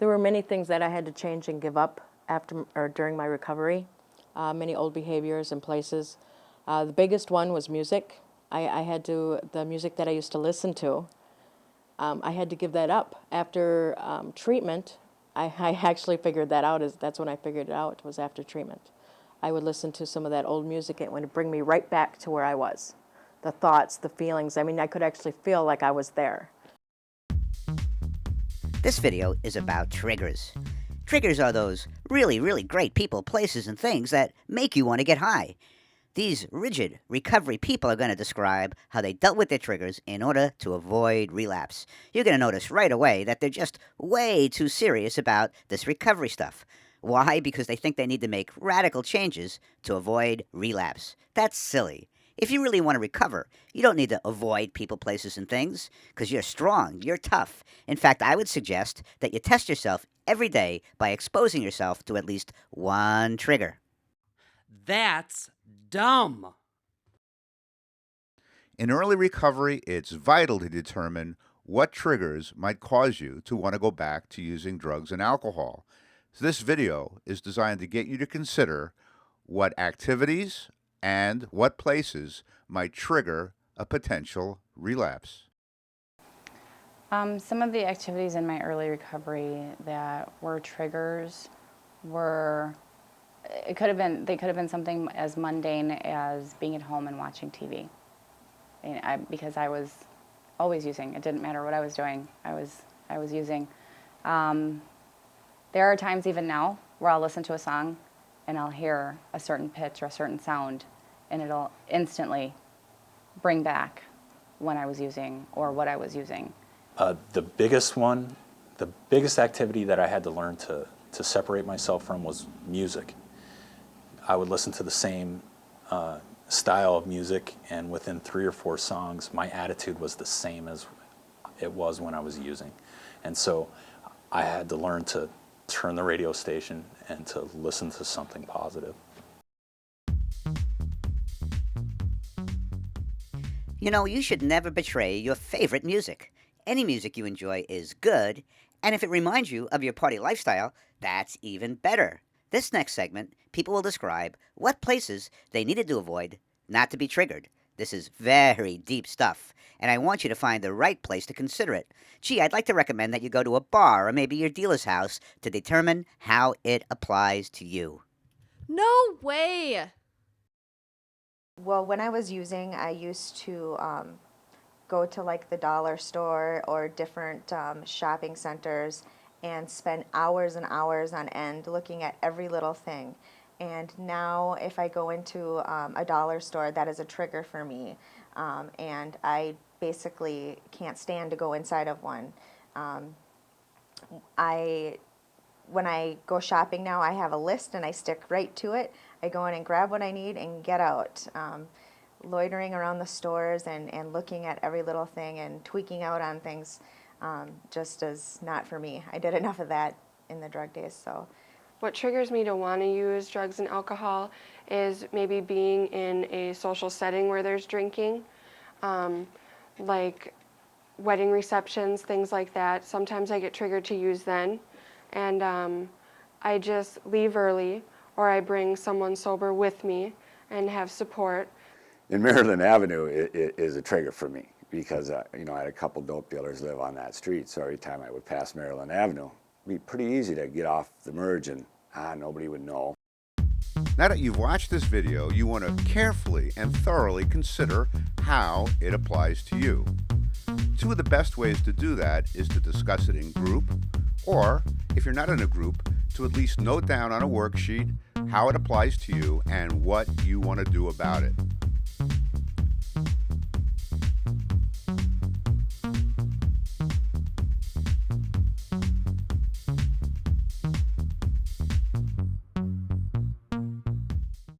There were many things that I had to change and give up after or during my recovery, many old behaviors and places. The biggest one was music. I had to, the music that I used to listen to, I had to give that up. After treatment, I actually figured that out. That's when I figured it out, was after treatment. I would listen to some of that old music, and it would bring me right back to where I was. The thoughts, the feelings, I mean, I could actually feel like I was there. This video is about triggers. Triggers are those really, really great people, places, and things that make you want to get high. These rigid recovery people are going to describe how they dealt with their triggers in order to avoid relapse. You're going to notice right away that they're just way too serious about this recovery stuff. Why? Because they think they need to make radical changes to avoid relapse. That's silly. If you really want to recover, you don't need to avoid people, places, and things, because you're strong, you're tough. In fact, I would suggest that you test yourself every day by exposing yourself to at least one trigger. That's dumb. In early recovery, it's vital to determine what triggers might cause you to want to go back to using drugs and alcohol. So this video is designed to get you to consider what activities and what places might trigger a potential relapse. Some of the activities in my early recovery that were triggers were, they could have been something as mundane as being at home and watching TV. Because I was always using. It didn't matter what I was doing. I was using. There are times even now where I'll listen to a song and I'll hear a certain pitch or a certain sound, and it'll instantly bring back when I was using or what I was using. The biggest activity that I had to learn to separate myself from was music. I would listen to the same style of music, and within 3 or 4 songs, my attitude was the same as it was when I was using. And so I had to learn to turn the radio station and to listen to something positive. You know, you should never betray your favorite music. Any music you enjoy is good, and if it reminds you of your party lifestyle, that's even better. This next segment, people will describe what places they needed to avoid not to be triggered. This is very deep stuff, and I want you to find the right place to consider it. Gee, I'd like to recommend that you go to a bar or maybe your dealer's house to determine how it applies to you. No way! Well, when I was using, I used to go to like the dollar store or different shopping centers and spend hours and hours on end looking at every little thing. And now if I go into a dollar store, that is a trigger for me. And I basically can't stand to go inside of one. When I go shopping now, I have a list and I stick right to it. I go in and grab what I need and get out. Loitering around the stores and looking at every little thing and tweaking out on things just is not for me. I did enough of that in the drug days. So, what triggers me to want to use drugs and alcohol is maybe being in a social setting where there's drinking, like wedding receptions, things like that. Sometimes I get triggered to use then, and I just leave early, or I bring someone sober with me and have support. In Maryland Avenue, it is a trigger for me because I had a couple dope dealers live on that street, so every time I would pass Maryland Avenue, it'd be pretty easy to get off the merge and nobody would know. Now that you've watched this video, you want to carefully and thoroughly consider how it applies to you. 2 of the best ways to do that is to discuss it in group, or if you're not in a group, to at least note down on a worksheet how it applies to you and what you want to do about it.